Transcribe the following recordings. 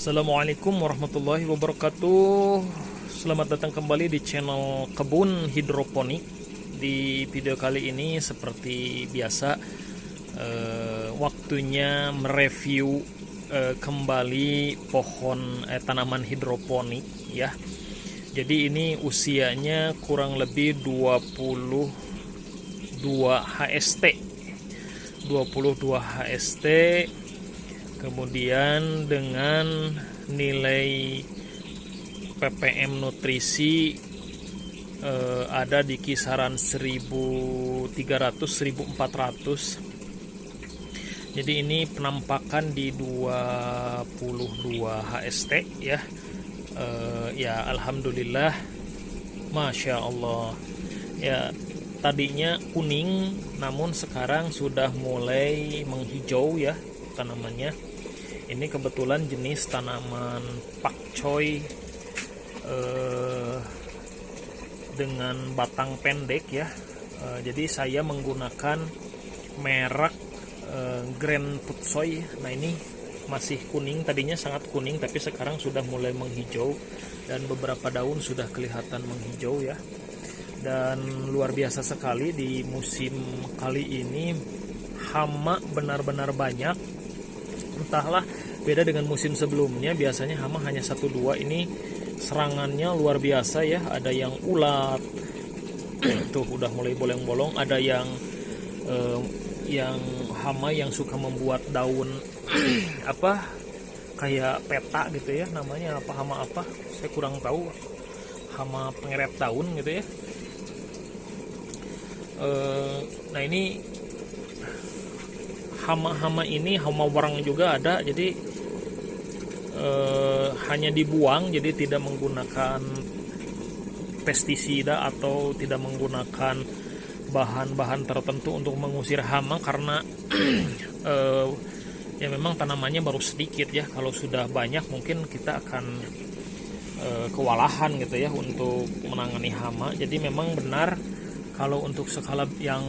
Assalamualaikum warahmatullahi wabarakatuh. Selamat datang kembali di channel Kebun Hidroponik. Di video kali ini seperti biasa waktunya mereview kembali pohon tanaman hidroponik ya. Jadi ini usianya kurang lebih 22 HST. Kemudian dengan nilai ppm nutrisi ada di kisaran 1300-1400. Jadi ini penampakan di 22 HST ya. Ya alhamdulillah, masya Allah ya. Tadinya kuning namun sekarang sudah mulai menghijau ya tanamannya. Ini kebetulan jenis tanaman pakcoy dengan batang pendek ya. Jadi saya menggunakan merek Grand Putsoy. Nah ini masih kuning, tadinya sangat kuning tapi sekarang sudah mulai menghijau dan beberapa daun sudah kelihatan menghijau ya. Dan luar biasa sekali di musim kali ini, hama benar-benar banyak. Entahlah, beda dengan musim sebelumnya, biasanya hama hanya 1-2, ini serangannya luar biasa ya. Ada yang ulat tuh udah mulai bolong-bolong, ada yang hama yang suka membuat daun apa kayak peta gitu ya, namanya apa, hama apa saya kurang tahu, hama pengeret daun gitu ya. Nah ini hama-hama ini, hama warang juga ada, jadi hanya dibuang, jadi tidak menggunakan pestisida atau tidak menggunakan bahan-bahan tertentu untuk mengusir hama karena ya memang tanamannya baru sedikit ya. Kalau sudah banyak mungkin kita akan kewalahan gitu ya untuk menangani hama. Jadi memang benar kalau untuk skala yang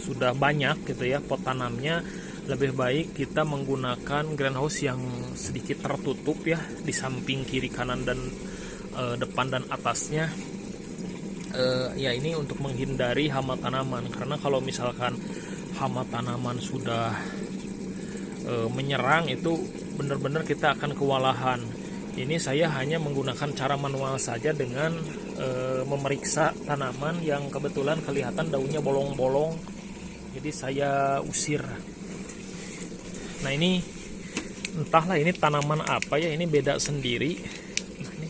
sudah banyak gitu ya pot tanamnya, lebih baik kita menggunakan greenhouse yang sedikit tertutup ya, di samping kiri kanan dan depan dan atasnya. Ya ini untuk menghindari hama tanaman, karena kalau misalkan hama tanaman sudah menyerang itu benar-benar kita akan kewalahan. Ini saya hanya menggunakan cara manual saja dengan memeriksa tanaman yang kebetulan kelihatan daunnya bolong-bolong, jadi saya usir. Nah ini entahlah ini tanaman apa ya, ini beda sendiri. Nah, ini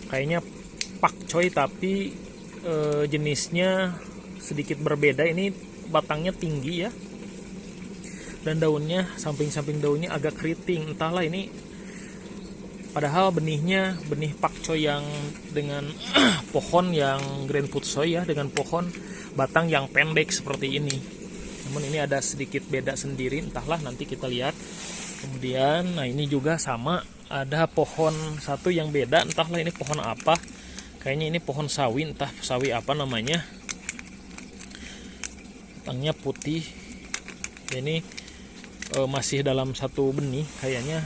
kayaknya pakcoy tapi jenisnya sedikit berbeda. Ini batangnya tinggi ya, dan daunnya, samping-samping daunnya agak keriting. Entahlah ini, padahal benihnya benih pakcoy yang dengan pohon yang Grand Putsoy ya, dengan pohon batang yang pendek seperti ini. Namun ini ada sedikit beda sendiri, entahlah nanti kita lihat. Kemudian nah ini juga sama, ada pohon satu yang beda, entahlah ini pohon apa. Kayaknya ini pohon sawi, entah sawi apa namanya. Batangnya putih. Ini masih dalam satu benih kayaknya.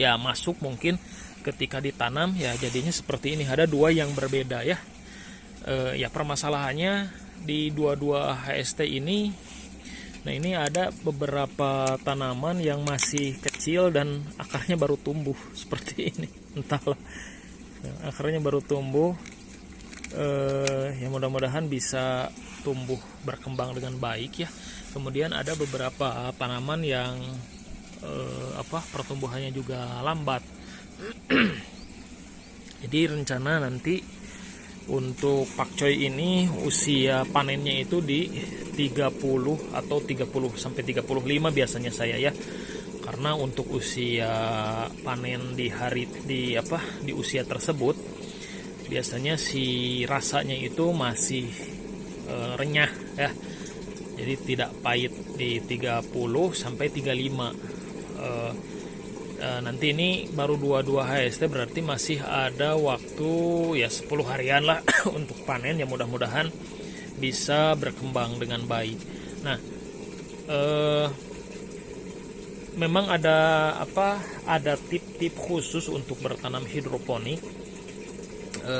Ya masuk mungkin ketika ditanam ya jadinya seperti ini. Ada dua yang berbeda ya. Ya permasalahannya di dua-dua HST ini, nah ini ada beberapa tanaman yang masih kecil dan akarnya baru tumbuh seperti ini. Entahlah, akarnya baru tumbuh. Ya mudah-mudahan bisa tumbuh berkembang dengan baik ya. Kemudian ada beberapa tanaman yang pertumbuhannya juga lambat. Jadi rencana nanti untuk pakcoy ini usia panennya itu di 30 atau 30 sampai 35 biasanya saya ya. Karena untuk usia panen di usia tersebut biasanya si rasanya itu masih renyah ya. Jadi tidak pahit di 30 sampai 35. Nanti ini baru 22 HST, berarti masih ada waktu ya 10 harian lah untuk panen, ya mudah-mudahan bisa berkembang dengan baik. Nah memang ada ada tip-tip khusus untuk bertanam hidroponik.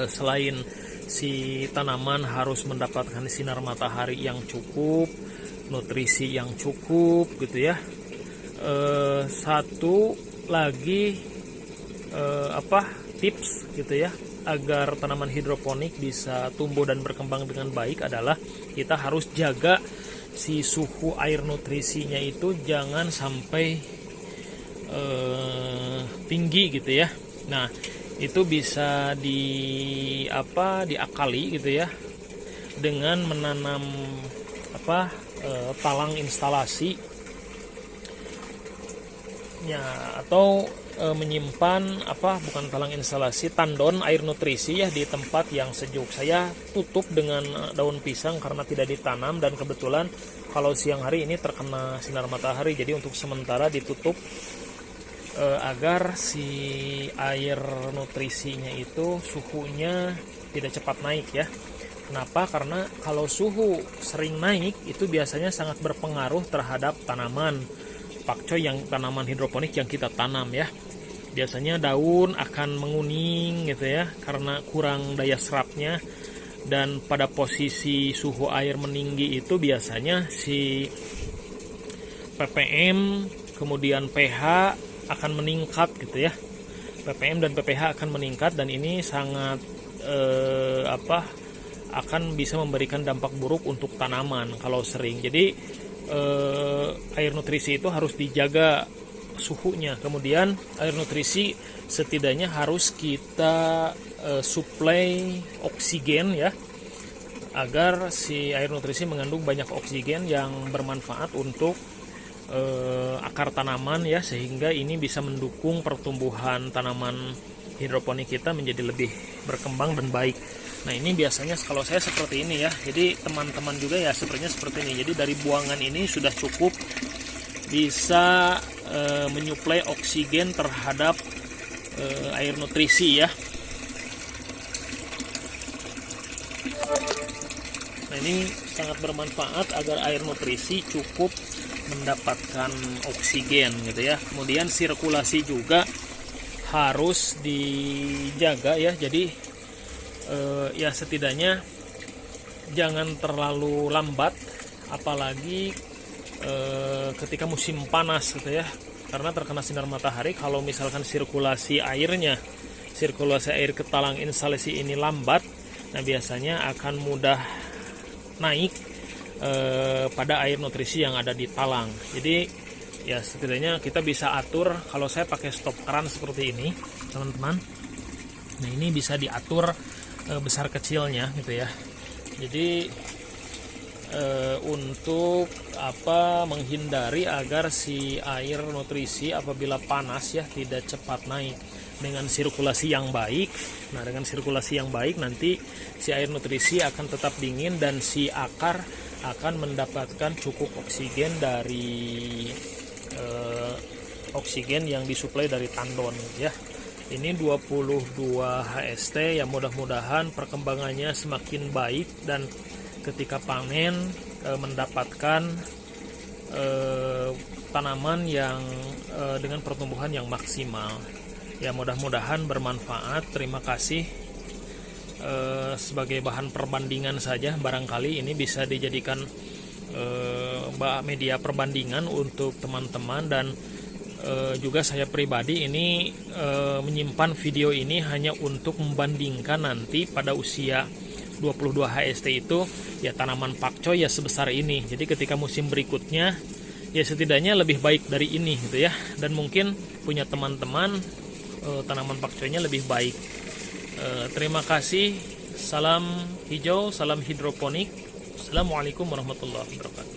Selain si tanaman harus mendapatkan sinar matahari yang cukup, nutrisi yang cukup gitu ya. Satu lagi tips gitu ya, agar tanaman hidroponik bisa tumbuh dan berkembang dengan baik adalah kita harus jaga si suhu air nutrisinya itu jangan sampai tinggi gitu ya. Nah, itu bisa diakali gitu ya dengan menanam talang instalasi ya, atau menyimpan bukan talang instalasi, tandon air nutrisi ya di tempat yang sejuk. Saya tutup dengan daun pisang karena tidak ditanam, dan kebetulan kalau siang hari ini terkena sinar matahari, jadi untuk sementara ditutup agar si air nutrisinya itu suhunya tidak cepat naik ya. Kenapa? Karena kalau suhu sering naik itu biasanya sangat berpengaruh terhadap tanaman pakcoy, yang tanaman hidroponik yang kita tanam ya. Biasanya daun akan menguning gitu ya karena kurang daya serapnya, dan pada posisi suhu air meninggi itu biasanya si ppm kemudian pH akan meningkat gitu ya. ppm dan ppH akan meningkat, dan ini sangat akan bisa memberikan dampak buruk untuk tanaman kalau sering. Jadi air nutrisi itu harus dijaga suhunya. Kemudian air nutrisi setidaknya harus kita suplai oksigen ya, agar si air nutrisi mengandung banyak oksigen yang bermanfaat untuk akar tanaman ya, sehingga ini bisa mendukung pertumbuhan tanaman hidroponik kita menjadi lebih berkembang dan baik. Nah, ini biasanya kalau saya seperti ini ya. Jadi teman-teman juga ya sepertinya seperti ini. Jadi dari buangan ini sudah cukup bisa menyuplai oksigen terhadap air nutrisi ya. Nah, ini sangat bermanfaat agar air nutrisi cukup mendapatkan oksigen gitu ya. Kemudian sirkulasi juga harus dijaga ya. Jadi ya setidaknya jangan terlalu lambat, apalagi ketika musim panas gitu ya, karena terkena sinar matahari. Kalau misalkan sirkulasi air ke talang instalasi ini lambat, nah biasanya akan mudah naik pada air nutrisi yang ada di talang. Jadi ya setidaknya kita bisa atur. Kalau saya pakai stop keran seperti ini teman-teman, nah ini bisa diatur besar kecilnya gitu ya. Jadi untuk menghindari agar si air nutrisi apabila panas ya tidak cepat naik. Dengan sirkulasi yang baik, nah dengan sirkulasi yang baik nanti si air nutrisi akan tetap dingin, dan si akar akan mendapatkan cukup oksigen dari oksigen yang disuplai dari tandon ya. Ini 22 HST ya, mudah-mudahan perkembangannya semakin baik dan ketika panen mendapatkan tanaman yang dengan pertumbuhan yang maksimal. Ya, mudah-mudahan bermanfaat. Terima kasih. Sebagai bahan perbandingan saja, barangkali ini bisa dijadikan media perbandingan untuk teman-teman, dan juga saya pribadi ini menyimpan video ini hanya untuk membandingkan nanti pada usia 22 HST itu ya tanaman pakcoy ya sebesar ini. Jadi ketika musim berikutnya ya setidaknya lebih baik dari ini gitu ya. Dan mungkin punya teman-teman tanaman pakcoynya lebih baik. Terima kasih. Salam hijau, salam hidroponik. Assalamualaikum warahmatullahi wabarakatuh.